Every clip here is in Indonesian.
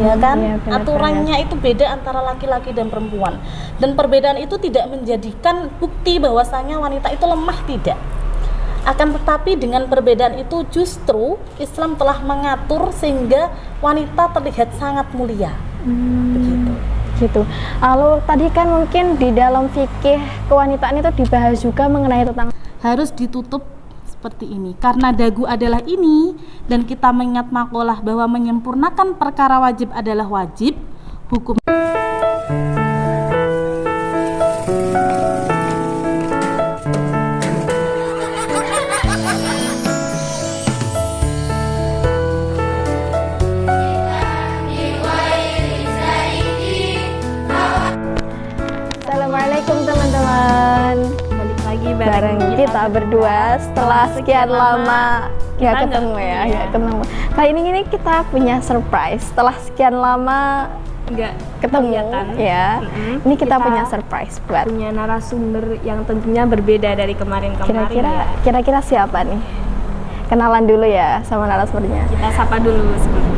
ya kan? Iya, benar Aturannya itu beda antara laki-laki dan perempuan. Dan perbedaan itu tidak menjadikan bukti bahwasanya wanita itu lemah, tidak. Akan tetapi dengan perbedaan itu justru Islam telah mengatur sehingga wanita terlihat sangat mulia. Begitu. Gitu. Lalu tadi kan mungkin di dalam fikih kewanitaan itu dibahas juga mengenai tentang Harus ditutup seperti ini karena dagu adalah ini, dan kita mengingat makalah bahwa menyempurnakan perkara wajib adalah wajib, hukum. Assalamualaikum teman-teman. Balik lagi Bareng kita berdua setelah sekian lama kita ya ketemu nggak- ya, iya. ya ketemu. Kali ini kita punya surprise setelah sekian lama nggak ketemu kelihatan. ya. Mm-mm. Ini kita Kita punya surprise buat punya narasumber yang tentunya berbeda dari kemarin-kemarin ya. kira-kira siapa nih? Kenalan dulu ya sama narasumbernya. Kita sapa dulu sebelumnya.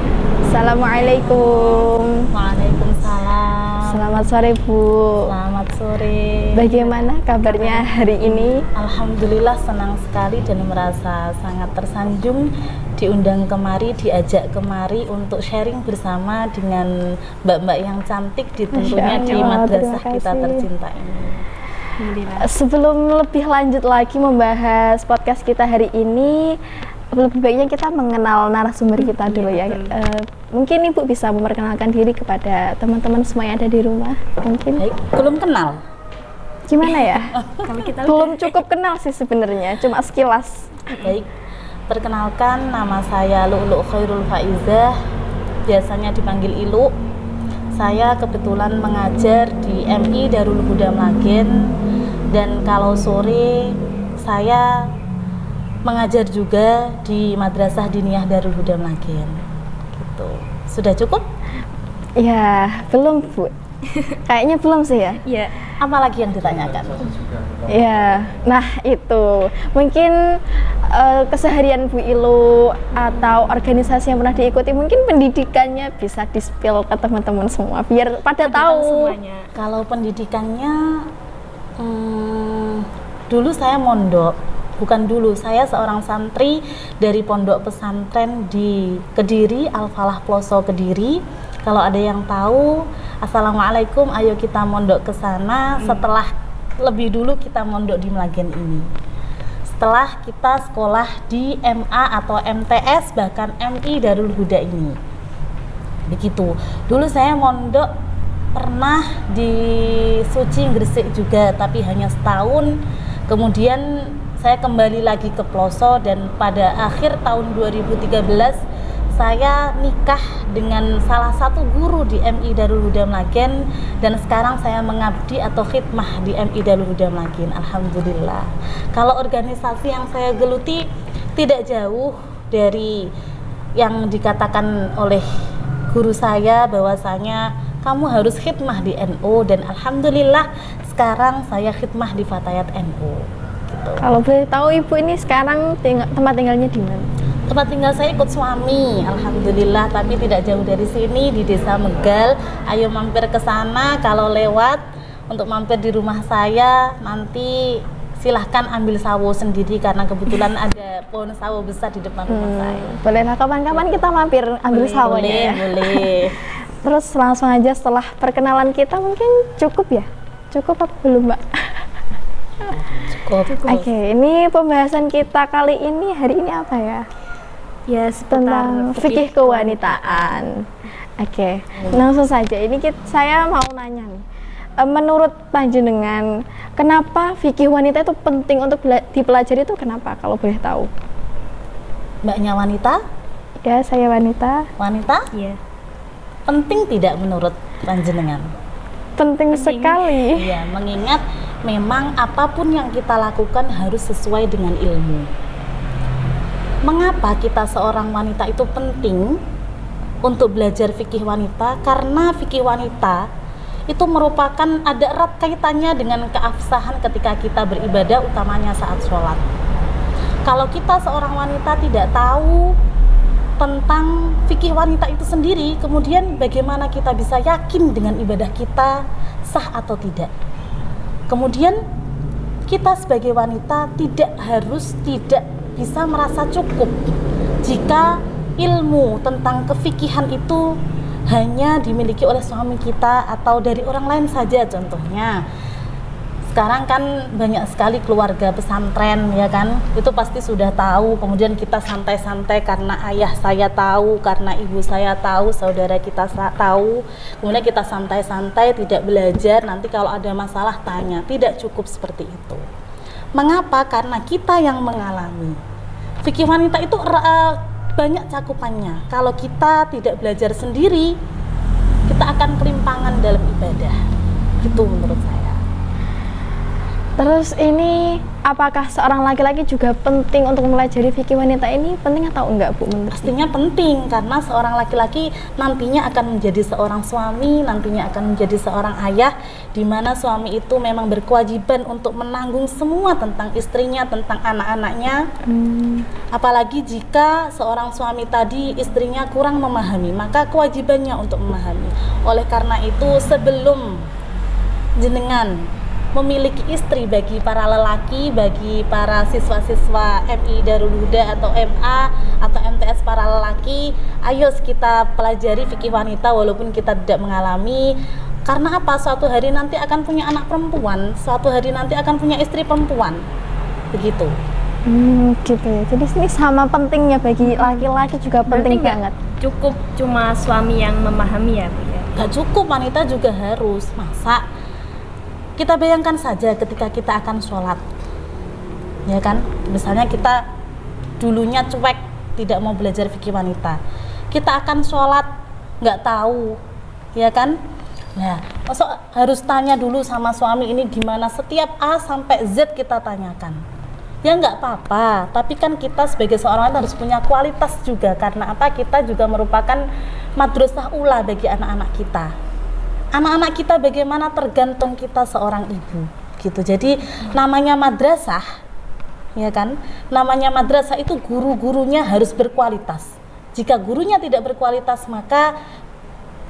Assalamualaikum. Waalaikumsalam. Selamat sore Bu. Selamat sore. Bagaimana kabarnya hari ini? Alhamdulillah senang sekali dan merasa sangat tersanjung diundang kemari, diajak kemari untuk sharing bersama dengan mbak-mbak yang cantik tentunya Masya di Allah, madrasah terima kita kasih. tercinta ini. Alhamdulillah. Sebelum lebih lanjut lagi membahas podcast kita hari ini, lebih baiknya kita mengenal narasumber kita dulu ya. betul. Mungkin Ibu bisa memperkenalkan diri kepada teman-teman semua yang ada di rumah. Mungkin Baik, belum kenal. gimana ya? Kalau kita Belum cukup kenal sih sebenarnya, cuma sekilas. Baik, perkenalkan nama saya Lu'lu' Khairul Faizah, biasanya dipanggil Ilu. Saya kebetulan mengajar di MI Darul Huda Mlagen, dan kalau sore saya mengajar juga di Madrasah Diniyah Darul Huda Mlagen. Gitu. Sudah cukup? Ya, belum Bu. Kayaknya belum sih ya. Iya. Apa lagi yang ditanyakan? Ya, nah itu mungkin keseharian Bu Ilu atau organisasi yang pernah diikuti, mungkin pendidikannya bisa di-spill ke teman-teman semua biar pada tahu. Semuanya. Kalau pendidikannya, dulu saya mondok. Bukan dulu, saya seorang santri dari pondok pesantren di Kediri, Al-Falah Ploso Kediri. Kalau ada yang tahu, Assalamualaikum, ayo kita mondok ke sana. Setelah lebih dulu kita mondok di Mlagen ini. Setelah kita sekolah di MA atau MTS, bahkan MI Darul Huda ini. Begitu. Dulu saya mondok pernah di Suci Gresik juga, tapi hanya setahun. Kemudian saya kembali lagi ke Ploso, dan pada akhir tahun 2013 saya nikah dengan salah satu guru di MI Darul Huda Mlagen, dan sekarang saya mengabdi atau khidmah di MI Darul Huda Mlagen. Alhamdulillah. Kalau organisasi yang saya geluti tidak jauh dari yang dikatakan oleh guru saya bahwasanya kamu harus khidmah di NU, dan alhamdulillah sekarang saya khidmah di Fatayat NU. Gitu. Kalau boleh tahu Ibu ini sekarang tempat tinggalnya di mana? Tempat tinggal saya ikut suami, alhamdulillah, tapi tidak jauh dari sini di Desa Megal. Ayo mampir ke sana kalau lewat. Untuk mampir di rumah saya, nanti silahkan ambil sawo sendiri karena kebetulan ada pohon sawo besar di depan rumah saya. Bolehlah kapan-kapan kita mampir ambil sawonya Boleh, ya. boleh. Terus langsung aja setelah perkenalan kita, mungkin cukup ya? Cukup apa belum Mbak? Cukup. Oke, ini pembahasan kita kali ini hari ini apa ya? Ya, Tentang seputar fikih kewanitaan. Oke, langsung saja. Ini saya mau nanya nih. Menurut panjenengan, kenapa fikih wanita itu penting untuk dipelajari itu kenapa? Kalau boleh tahu. Mbaknya wanita? Ya, saya wanita. Wanita? Iya. Penting tidak menurut panjenengan? Penting sekali. Iya, mengingat memang apapun yang kita lakukan harus sesuai dengan ilmu. Mengapa kita seorang wanita itu penting untuk belajar fikih wanita? Karena fikih wanita itu merupakan ada erat kaitannya dengan keabsahan ketika kita beribadah, utamanya saat sholat. Kalau kita seorang wanita tidak tahu tentang fikih wanita itu sendiri, kemudian bagaimana kita bisa yakin dengan ibadah kita sah atau tidak. Kemudian kita sebagai wanita tidak bisa merasa cukup jika ilmu tentang kefikihan itu hanya dimiliki oleh suami kita atau dari orang lain saja. Contohnya sekarang kan banyak sekali keluarga pesantren, ya kan, itu pasti sudah tahu, kemudian kita santai-santai karena ayah saya tahu, karena ibu saya tahu, saudara kita tahu, kemudian kita santai-santai tidak belajar, nanti kalau ada masalah tanya. Tidak cukup seperti itu. Mengapa? Karena kita yang mengalami. Fikih wanita itu banyak cakupannya. Kalau kita tidak belajar sendiri, kita akan kelimpangan dalam ibadah. Itu menurut saya. Terus ini apakah seorang laki-laki juga penting untuk mempelajari fikih wanita ini, penting atau enggak Bu menurut? Pastinya penting, karena seorang laki-laki nantinya akan menjadi seorang suami, nantinya akan menjadi seorang ayah, di mana suami itu memang berkewajiban untuk menanggung semua tentang istrinya, tentang anak-anaknya. Apalagi jika seorang suami tadi istrinya kurang memahami, maka kewajibannya untuk memahami. Oleh karena itu, sebelum jenengan memiliki istri, bagi para lelaki, bagi para siswa-siswa MI Darul Huda atau MA atau MTS para lelaki, ayo kita pelajari fikih wanita walaupun kita tidak mengalami. Karena apa? Suatu hari nanti akan punya anak perempuan, suatu hari nanti akan punya istri perempuan. Begitu. Gitu ya. Jadi ini sama pentingnya bagi laki-laki juga penting banget. Cukup cuma suami yang memahami ya Bu ya? Gak cukup, wanita juga harus. Masa? Kita bayangkan saja ketika kita akan sholat, ya kan, misalnya kita dulunya cuek, tidak mau belajar fikih wanita, kita akan sholat nggak tahu, ya kan. Nah, masa harus tanya dulu sama suami ini gimana, setiap A sampai Z kita tanyakan. Ya nggak apa-apa, tapi kan kita sebagai seorang harus punya kualitas juga. Karena apa? Kita juga merupakan madrasah ula bagi anak-anak kita. Anak-anak kita bagaimana tergantung kita seorang ibu, gitu. Jadi namanya madrasah, ya kan? Namanya madrasah itu guru-gurunya harus berkualitas. Jika gurunya tidak berkualitas, maka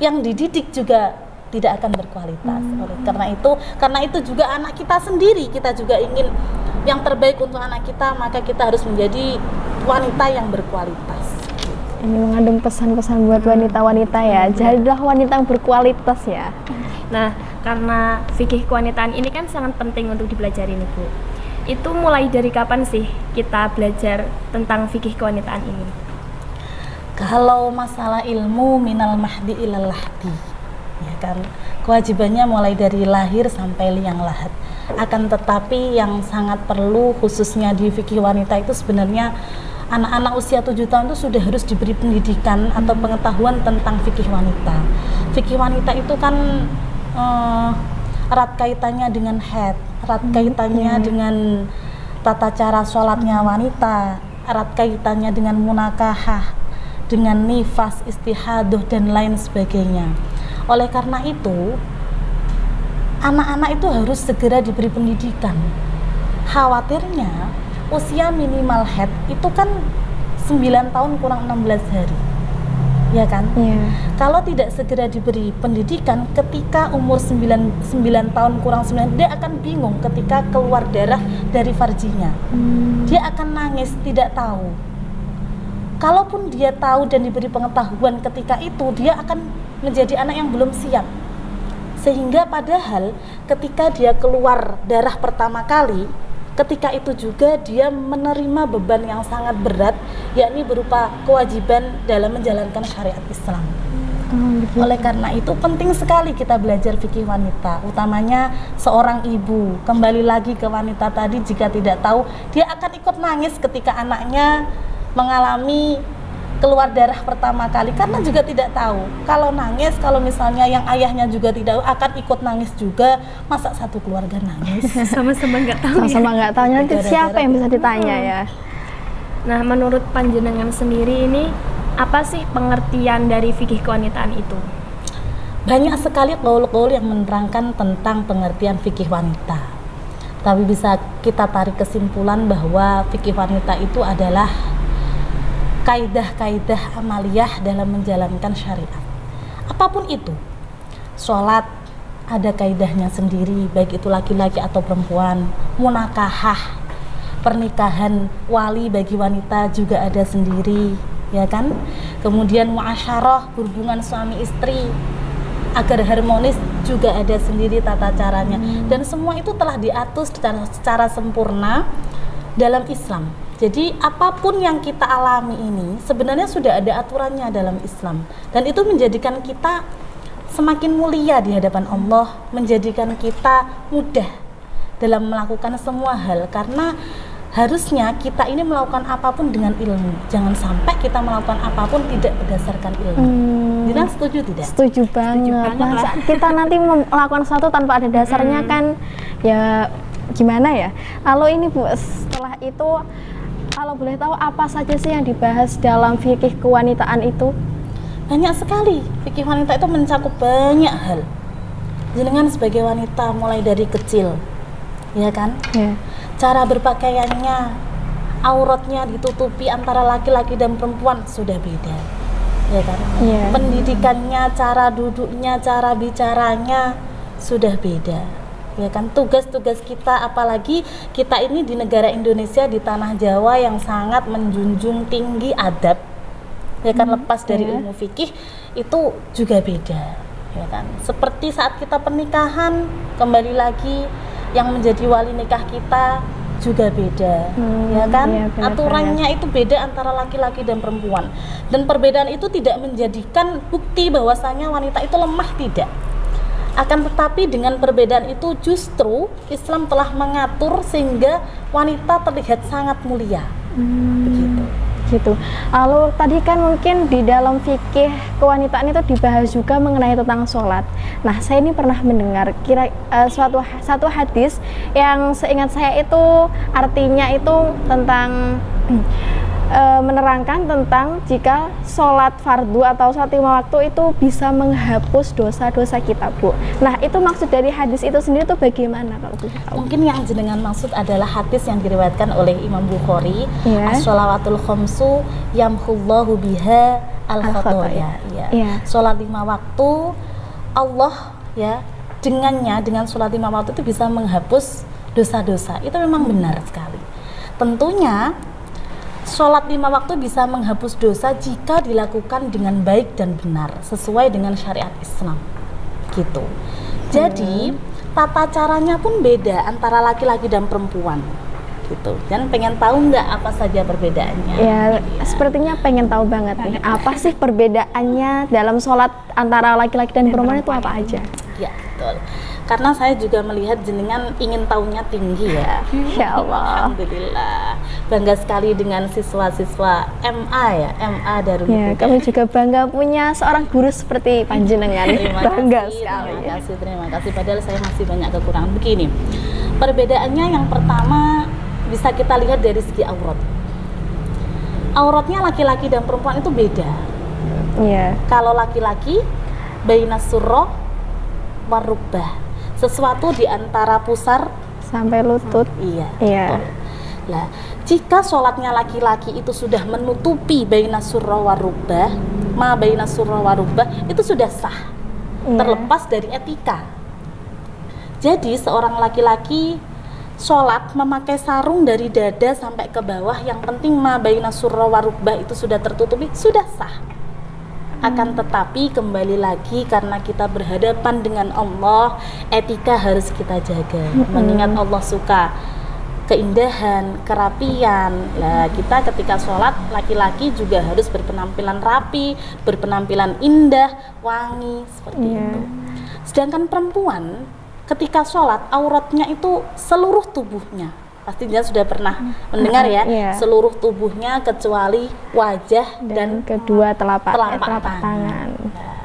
yang dididik juga tidak akan berkualitas. Karena itu juga anak kita sendiri, kita juga ingin yang terbaik untuk anak kita, maka kita harus menjadi wanita yang berkualitas. Ini mengandung pesan-pesan buat wanita-wanita ya, jadilah wanita yang berkualitas ya. Nah, karena fikih kewanitaan ini kan sangat penting untuk dipelajari nih Bu. Itu mulai dari kapan sih kita belajar tentang fikih kewanitaan ini? Kalau masalah ilmu minal mahdi ilal lahdi, ya kan, kewajibannya mulai dari lahir sampai liang lahat. Akan tetapi yang sangat perlu khususnya di fikih wanita itu sebenarnya anak-anak usia 7 tahun itu sudah harus diberi pendidikan atau pengetahuan tentang fikih wanita. Fikih wanita itu kan erat kaitannya dengan haid, erat kaitannya dengan tata cara sholatnya wanita, erat kaitannya dengan munakahah, dengan nifas, istihadah dan lain sebagainya. Oleh karena itu, anak-anak itu harus segera diberi pendidikan. Khawatirnya usia minimal haid itu kan 9 tahun kurang 16 hari, ya kan? Kalau tidak segera diberi pendidikan, ketika umur 9 tahun kurang 9, dia akan bingung ketika keluar darah dari farjinya. Dia akan nangis, tidak tahu. Kalaupun dia tahu dan diberi pengetahuan ketika itu, dia akan menjadi anak yang belum siap. Sehingga padahal ketika dia keluar darah pertama kali, ketika itu juga dia menerima beban yang sangat berat, yakni berupa kewajiban dalam menjalankan syariat Islam. Oleh karena itu penting sekali kita belajar fikih wanita, utamanya seorang ibu. Kembali lagi ke wanita tadi, jika tidak tahu, dia akan ikut nangis ketika anaknya mengalami keluar darah pertama kali, karena juga tidak tahu. Kalau nangis, kalau misalnya yang ayahnya juga tidak akan ikut nangis juga. Masa satu keluarga nangis? Sama-sama nggak tahu. Sama-sama nggak tahu. Nanti siapa yang bisa ditanya ya? Nah, menurut panjenengan sendiri ini apa sih pengertian dari fikih kewanitaan itu? Banyak sekali qaul-qaul yang menerangkan tentang pengertian fikih wanita. Tapi bisa kita tarik kesimpulan bahwa fikih wanita itu adalah kaidah-kaidah amaliyah dalam menjalankan syariat. Apapun itu, sholat ada kaidahnya sendiri, baik itu laki-laki atau perempuan. Munakahah, pernikahan wali bagi wanita juga ada sendiri, ya kan? Kemudian muasyarah, hubungan suami istri agar harmonis juga ada sendiri tata caranya. Dan semua itu telah diatur secara sempurna dalam Islam. Jadi apapun yang kita alami ini sebenarnya sudah ada aturannya dalam Islam, dan itu menjadikan kita semakin mulia di hadapan Allah, menjadikan kita mudah dalam melakukan semua hal, karena harusnya kita ini melakukan apapun dengan ilmu. Jangan sampai kita melakukan apapun tidak berdasarkan ilmu. Dina setuju tidak? Setuju banget. Masa kita nanti melakukan sesuatu tanpa ada dasarnya kan ya gimana ya? Kalau ini Bu, setelah itu kalau boleh tahu apa saja sih yang dibahas dalam fikih kewanitaan itu? Banyak sekali. Fikih wanita itu mencakup banyak hal. Jenengan sebagai wanita mulai dari kecil, ya kan? Yeah. Cara berpakaiannya, auratnya ditutupi antara laki-laki dan perempuan sudah beda, ya kan? Yeah. Pendidikannya, cara duduknya, cara bicaranya sudah beda, ya kan? Tugas-tugas kita, apalagi kita ini di negara Indonesia, di tanah Jawa yang sangat menjunjung tinggi adab, ya kan? Lepas dari ilmu fikih itu juga beda, ya kan? Seperti saat kita pernikahan, kembali lagi yang menjadi wali nikah kita juga beda, ya kan? Iya, Aturannya itu beda antara laki-laki dan perempuan, dan perbedaan itu tidak menjadikan bukti bahwasanya wanita itu lemah, tidak. Akan tetapi dengan perbedaan itu justru Islam telah mengatur sehingga wanita terlihat sangat mulia, begitu. Gitu. Lalu tadi kan mungkin di dalam fikih kewanitaan itu dibahas juga mengenai tentang sholat. Nah, saya ini pernah mendengar satu hadis yang seingat saya itu artinya itu tentang menerangkan tentang jika sholat fardu atau sholat 5 waktu itu bisa menghapus dosa-dosa kita, Bu. Nah, itu maksud dari hadis itu sendiri itu bagaimana kalau bisa tahu? Mungkin yang jenengan maksud adalah hadis yang diriwayatkan oleh Imam Bukhari, Yeah. as-sholawatul khamsu yamhullahu biha al-khotoya. Yeah. Sholat 5 waktu Allah ya dengan sholat 5 waktu itu bisa menghapus dosa-dosa. Itu memang benar sekali. Tentunya sholat 5 waktu bisa menghapus dosa jika dilakukan dengan baik dan benar sesuai dengan syariat Islam, gitu. Jadi tata caranya pun beda antara laki-laki dan perempuan, gitu. Dan pengen tahu nggak apa saja perbedaannya? Ya, sepertinya pengen tahu banget nih, apa sih perbedaannya dalam sholat antara laki-laki dan perempuan itu apa aja? Ya, betul. Karena saya juga melihat jenengan ingin tahunya tinggi ya. Insya Allah. Alhamdulillah. Bangga sekali dengan siswa-siswa MA ya, MA Darul Ya, Huda. kami juga bangga punya seorang guru seperti panjenengan. Bangga sekali. Terima kasih. Padahal saya masih banyak kekurangan. Begini, perbedaannya yang pertama bisa kita lihat dari segi aurat. Auratnya laki-laki dan perempuan itu beda. Iya. Kalau laki-laki bainas surrah warubah, sesuatu di antara pusar Sampai lutut. iya. Iya. Betul. Nah, jika sholatnya laki-laki itu sudah menutupi bainas surrah warubah, ma bainas surrah warubah, itu sudah sah, Iya. terlepas dari etika. Jadi seorang laki-laki sholat memakai sarung dari dada sampai ke bawah, yang penting ma bainas surrah warubah itu sudah tertutupi, sudah sah. Akan tetapi kembali lagi, karena kita berhadapan dengan Allah, etika harus kita jaga. Mengingat Allah suka keindahan, kerapian. Nah, kita ketika sholat, laki-laki juga harus berpenampilan rapi, berpenampilan indah, wangi, seperti Iya. itu. Sedangkan perempuan ketika sholat, auratnya itu seluruh tubuhnya. Pasti dia sudah pernah mendengar ya, Iya. seluruh tubuhnya kecuali wajah Dan dan kedua telapak telapak tangan. Nah,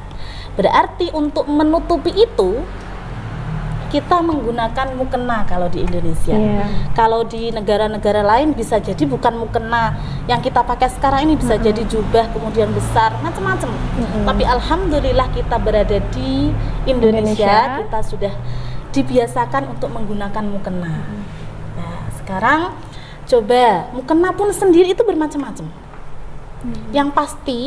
berarti untuk menutupi itu kita menggunakan mukena kalau di Indonesia. Iya. Kalau di negara-negara lain bisa jadi bukan mukena yang kita pakai sekarang ini, bisa jadi jubah kemudian besar, macam-macam. Tapi alhamdulillah kita berada di Indonesia, kita sudah dibiasakan untuk menggunakan mukena. Nah, sekarang coba mukena pun sendiri itu bermacam-macam. Yang pasti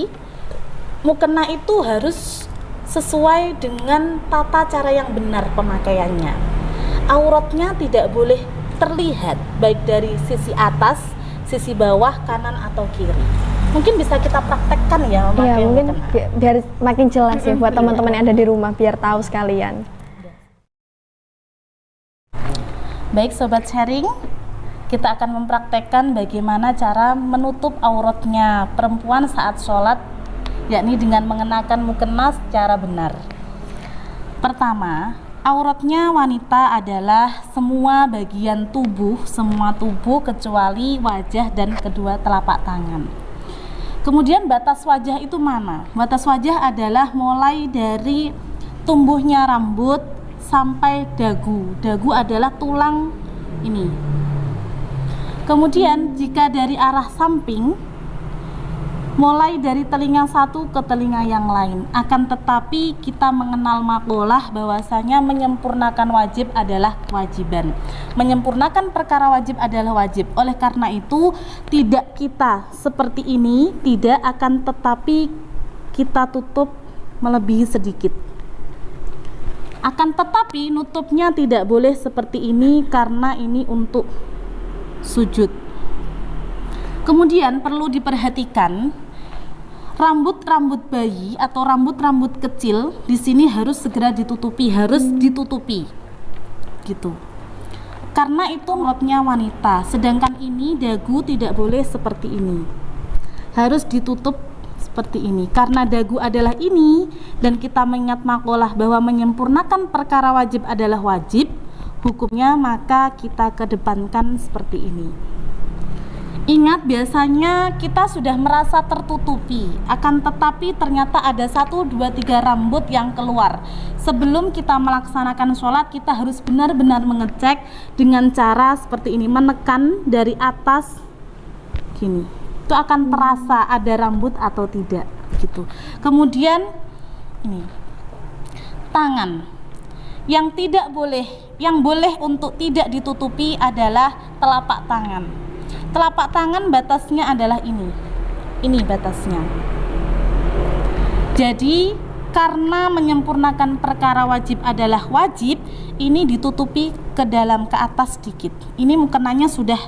mukena itu harus sesuai dengan tata cara yang benar pemakaiannya. Auratnya tidak boleh terlihat baik dari sisi atas, sisi bawah, kanan atau kiri. Mungkin bisa kita praktekkan ya Iya, memakai mungkin mukena. biar makin jelas ya buat teman-teman yang ada di rumah biar tahu sekalian. Baik sobat sharing, kita akan mempraktekkan bagaimana cara menutup auratnya perempuan saat sholat, yakni dengan mengenakan mukena secara benar. Pertama, auratnya wanita adalah semua bagian tubuh, semua tubuh kecuali wajah dan kedua telapak tangan. Kemudian batas wajah itu mana? Batas wajah adalah mulai dari tumbuhnya rambut sampai dagu. Dagu adalah tulang ini. Kemudian jika dari arah samping, mulai dari telinga satu ke telinga yang lain. Akan tetapi kita mengenal maqalah bahwasanya menyempurnakan wajib adalah kewajiban. Menyempurnakan perkara wajib adalah wajib. Oleh karena itu tidak kita seperti ini, tidak, akan tetapi kita tutup melebihi sedikit. Akan tetapi nutupnya tidak boleh seperti ini karena ini untuk sujud. Kemudian perlu diperhatikan rambut-rambut bayi atau rambut-rambut kecil di sini harus segera ditutupi, gitu. Karena itu auratnya wanita. Sedangkan ini dagu tidak boleh seperti ini. Harus ditutup seperti ini. Karena dagu adalah ini dan kita mengingat maqalah bahwa menyempurnakan perkara wajib adalah wajib, hukumnya maka kita kedepankan seperti ini. Ingat, biasanya kita sudah merasa tertutupi, akan tetapi ternyata ada 1, 2, 3 rambut yang keluar. Sebelum kita melaksanakan sholat, kita harus benar-benar mengecek dengan cara seperti ini, menekan dari atas gini. Itu akan terasa ada rambut atau tidak, gitu. Kemudian ini tangan. Yang tidak boleh, yang boleh untuk tidak ditutupi adalah telapak tangan. Telapak tangan batasnya adalah ini batasnya. Jadi karena menyempurnakan perkara wajib adalah wajib, ini ditutupi ke dalam, ke atas sedikit. Ini mukenanya sudah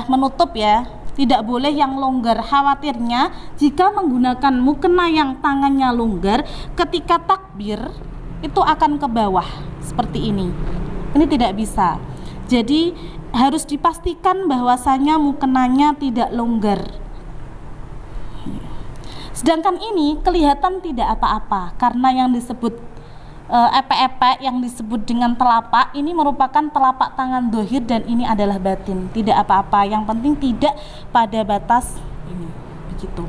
menutup ya. Tidak boleh yang longgar. Khawatirnya jika menggunakan mukena yang tangannya longgar, ketika takbir itu akan ke bawah seperti ini. Ini tidak bisa. Jadi harus dipastikan bahwasanya mukenanya tidak longgar. Sedangkan ini kelihatan tidak apa-apa karena yang disebut epek-epek yang disebut dengan telapak ini merupakan telapak tangan dohir dan ini adalah batin. Tidak apa-apa, yang penting tidak pada batas ini, begitu.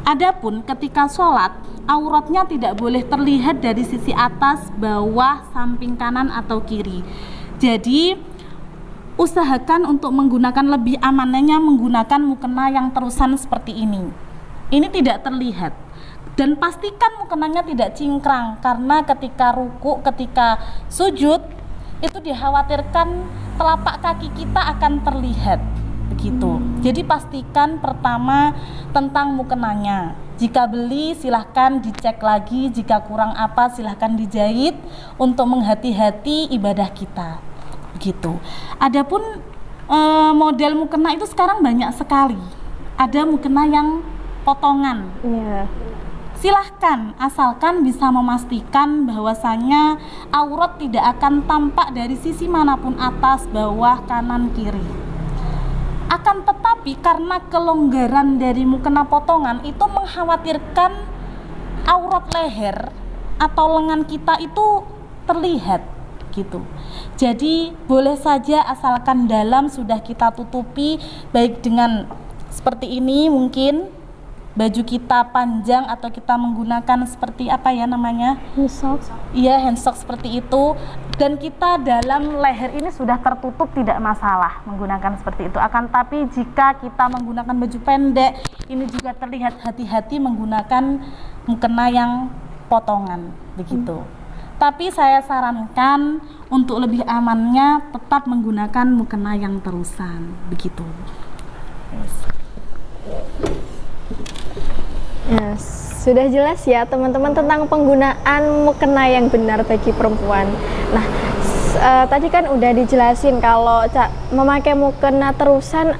Adapun ketika sholat, auratnya tidak boleh terlihat dari sisi atas, bawah, samping kanan atau kiri. Jadi usahakan untuk menggunakan lebih amannya menggunakan mukena yang terusan seperti ini. Ini tidak terlihat. Dan pastikan mukenanya tidak cingkrang karena ketika ruku, ketika sujud itu dikhawatirkan telapak kaki kita akan terlihat. Begitu. Jadi pastikan pertama tentang mukenanya. Jika beli silahkan dicek lagi, jika kurang apa silahkan dijahit untuk menghati-hati ibadah kita. Begitu. Adapun model mukena itu sekarang banyak sekali. Ada mukena yang potongan. Iya. Silahkan, asalkan bisa memastikan bahwasanya aurat tidak akan tampak dari sisi manapun, atas, bawah, kanan, kiri. Akan tetapi karena kelonggaran dari mukena potongan itu mengkhawatirkan aurat leher atau lengan kita itu terlihat, gitu. Jadi boleh saja asalkan dalam sudah kita tutupi, baik dengan seperti ini, mungkin baju kita panjang atau kita menggunakan seperti apa ya namanya, Handsock. Iya, handsock seperti itu, dan kita dalam leher ini sudah tertutup, tidak masalah menggunakan seperti itu. Akan tapi jika kita menggunakan baju pendek ini juga terlihat, hati-hati menggunakan mukena yang potongan, begitu. Tapi saya sarankan untuk lebih amannya tetap menggunakan mukena yang terusan, begitu. Yes. Ya, sudah jelas ya teman-teman tentang penggunaan mukena yang benar bagi perempuan. Nah, tadi kan udah dijelasin kalau memakai mukena terusan,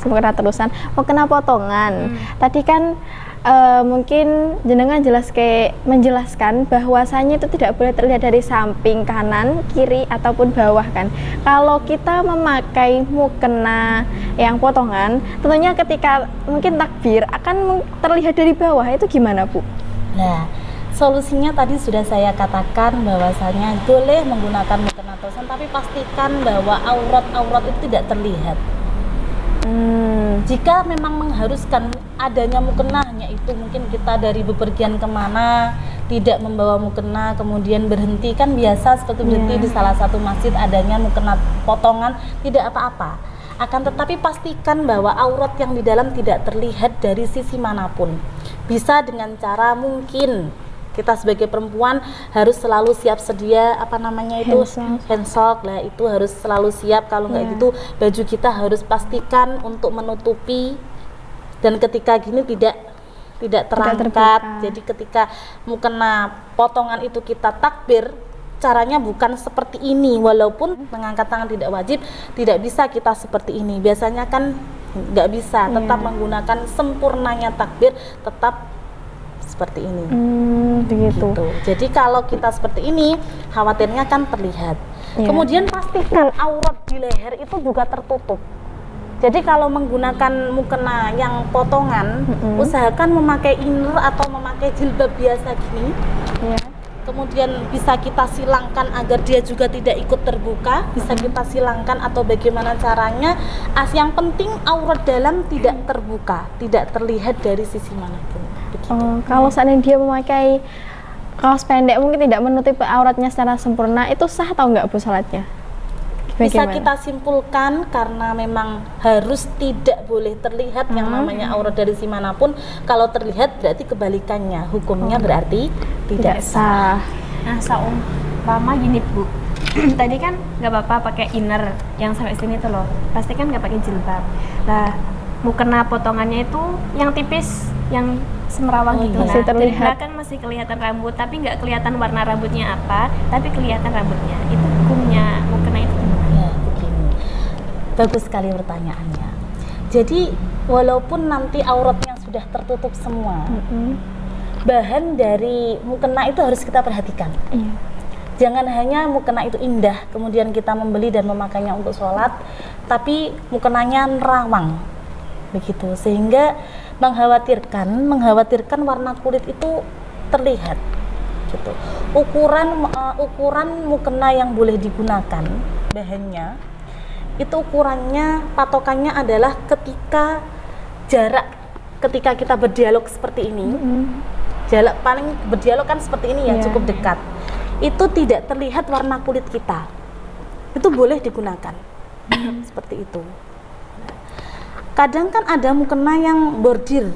mukena terusan, mukena potongan. Tadi kan mungkin jenengan menjelaskan bahwasanya itu tidak boleh terlihat dari samping, kanan, kiri ataupun bawah kan. Kalau kita memakai mukena yang potongan, tentunya ketika mungkin takbir akan terlihat dari bawah, itu gimana Bu? Nah, solusinya tadi sudah saya katakan bahwasanya boleh menggunakan mukena terusan, tapi pastikan bahwa aurat itu tidak terlihat. Jika memang mengharuskan adanya mukena, hanya itu mungkin kita dari bepergian kemana tidak membawa mukena, kemudian berhenti, kan biasa seperti berhenti di salah satu masjid adanya mukena potongan, tidak apa-apa. Akan tetapi pastikan bahwa aurat yang di dalam tidak terlihat dari sisi manapun. Bisa dengan cara mungkin kita sebagai perempuan harus selalu siap sedia handsock lah, itu harus selalu siap. Kalau nggak gitu baju kita harus pastikan untuk menutupi, dan ketika gini tidak terangkat. Jadi ketika mukena potongan itu kita takbir, caranya bukan seperti ini, walaupun mengangkat tangan tidak wajib, tidak bisa kita seperti ini. Biasanya kan nggak bisa, tetap menggunakan sempurnanya takbir, tetap seperti ini. Begitu. Gitu. Jadi kalau kita seperti ini, khawatirnya kan terlihat. Kemudian pastikan aurat di leher itu juga tertutup. Jadi kalau menggunakan mukena yang potongan, usahakan memakai inner atau memakai jilbab biasa gini. Kemudian bisa kita silangkan agar dia juga tidak ikut terbuka, bisa kita silangkan atau bagaimana caranya. Yang penting aurat dalam tidak terbuka, tidak terlihat dari sisi manapun. Kalau seandainya dia memakai kaos pendek mungkin tidak menutupi auratnya secara sempurna, itu sah atau enggak Bu salatnya? Bisa kita simpulkan karena memang harus tidak boleh terlihat yang namanya aurat dari sisi manapun. Kalau terlihat berarti kebalikannya, hukumnya berarti tidak sah. Nah, seumpama gini Bu, tadi kan nggak apa-apa pakai inner yang sampai sini tuh loh, pasti kan nggak pakai jilbab. Nah, mukena potongannya itu yang tipis, yang semerawang gitu. Masih terlihat. Dari belakang masih kelihatan rambut, tapi nggak kelihatan warna rambutnya apa, tapi kelihatan rambutnya. Itu hukumnya mukena itu gimana? Ya, begini. Bagus sekali pertanyaannya. Jadi walaupun nanti auratnya sudah tertutup semua, bahan dari mukena itu harus kita perhatikan. Jangan hanya mukena itu indah, kemudian kita membeli dan memakainya untuk sholat, tapi mukenanya nerawang, begitu, sehingga mengkhawatirkan warna kulit itu terlihat. Gitu. Ukuran mukena yang boleh digunakan bahannya itu ukurannya, patokannya adalah ketika kita berdialog seperti ini. Jarak paling berdialog kan seperti ini ya, cukup dekat. Itu tidak terlihat warna kulit kita. Itu boleh digunakan. Seperti itu. Kadang kan ada mukena yang bordir.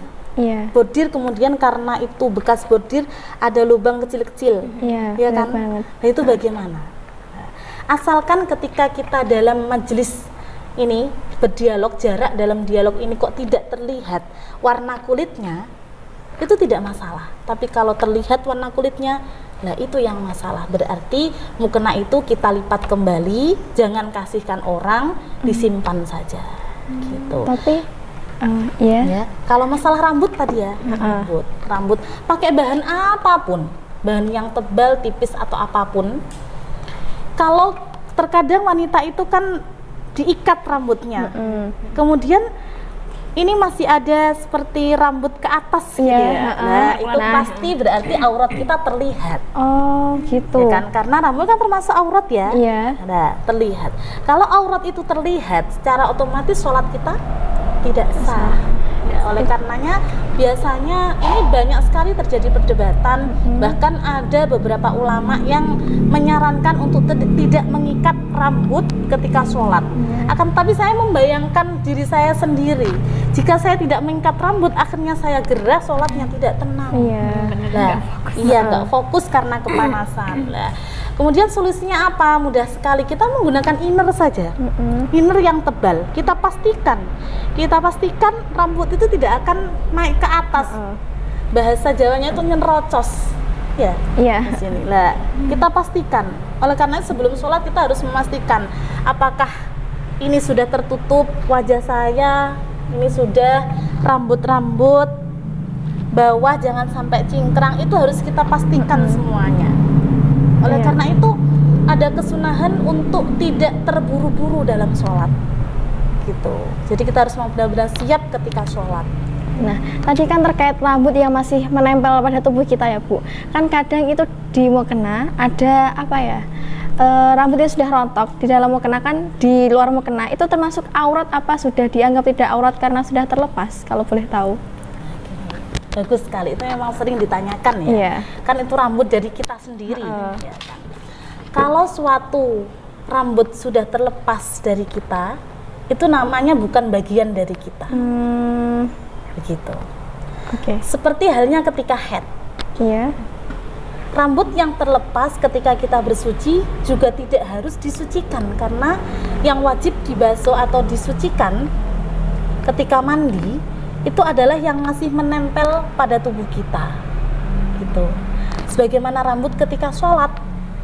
Bordir kemudian karena itu bekas bordir ada lubang kecil-kecil. Ya kan? Nah, itu bagaimana? Asalkan ketika kita dalam majelis ini berdialog, jarak dalam dialog ini kok tidak terlihat warna kulitnya, itu tidak masalah. Tapi kalau terlihat warna kulitnya, nah itu yang masalah. Berarti mukena itu kita lipat kembali, jangan kasihkan orang, disimpan saja. Gitu. Tapi ya, kalau masalah rambut tadi ya, rambut pakai bahan apapun, bahan yang tebal, tipis atau apapun. Kalau terkadang wanita itu kan diikat rambutnya, kemudian ini masih ada seperti rambut ke atas gitu ya. Nah, itu pasti berarti aurat kita terlihat. Oh, gitu. Ya kan? Karena rambut kan termasuk aurat ya. Nah, terlihat. Kalau aurat itu terlihat, secara otomatis sholat kita tidak sah. Ya, oleh karenanya biasanya ini banyak sekali terjadi perdebatan, bahkan ada beberapa ulama yang menyarankan untuk tidak mengikat rambut ketika sholat. Akan tetapi saya membayangkan diri saya sendiri, jika saya tidak mengikat rambut, akhirnya saya gerah, sholatnya tidak tenang. Nggak fokus karena kepanasan. Kemudian solusinya apa? Mudah sekali, kita menggunakan inner saja. Inner yang tebal. Kita pastikan rambut itu tidak akan naik ke atas. Bahasa Jawanya itu nyenrocos. Ya. Iya. Di sini. Lah, kita pastikan. Oleh karena itu sebelum sholat kita harus memastikan apakah ini sudah tertutup wajah saya, ini sudah rambut-rambut bawah jangan sampai cingkrang, itu harus kita pastikan semuanya. Oleh Iya. karena itu ada kesunahan untuk tidak terburu-buru dalam sholat gitu. Jadi kita harus benar-benar siap ketika sholat. Nah, tadi kan terkait rambut yang masih menempel pada tubuh kita ya Bu. Kan kadang itu di mukena ada apa ya? Rambutnya sudah rontok di dalam mukena, kan di luar mukena itu termasuk aurat apa sudah dianggap tidak aurat karena sudah terlepas, kalau boleh tahu? Bagus sekali, itu memang sering ditanyakan ya. Iya. Kan itu rambut dari kita sendiri. Ya kan? Kalau suatu rambut sudah terlepas dari kita, itu namanya bukan bagian dari kita. Begitu. Oke. Seperti halnya ketika haid. Iya. Rambut yang terlepas ketika kita bersuci juga tidak harus disucikan, karena yang wajib dibasuh atau disucikan ketika mandi itu adalah yang masih menempel pada tubuh kita gitu. Sebagaimana rambut ketika sholat,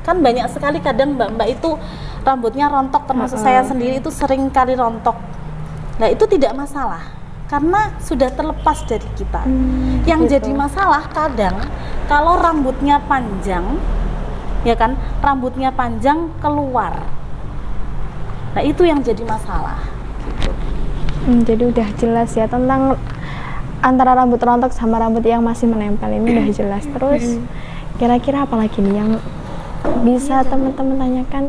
kan banyak sekali kadang mbak-mbak itu rambutnya rontok, termasuk saya sendiri itu sering kali rontok. Nah itu tidak masalah karena sudah terlepas dari kita. Yang gitu. jadi masalah kadang kalau rambutnya panjang, ya kan, rambutnya panjang keluar. Nah itu yang jadi masalah. Jadi udah jelas ya tentang antara rambut rontok sama rambut yang masih menempel ini udah jelas. Terus kira-kira apa lagi nih yang bisa teman-teman tanyakan?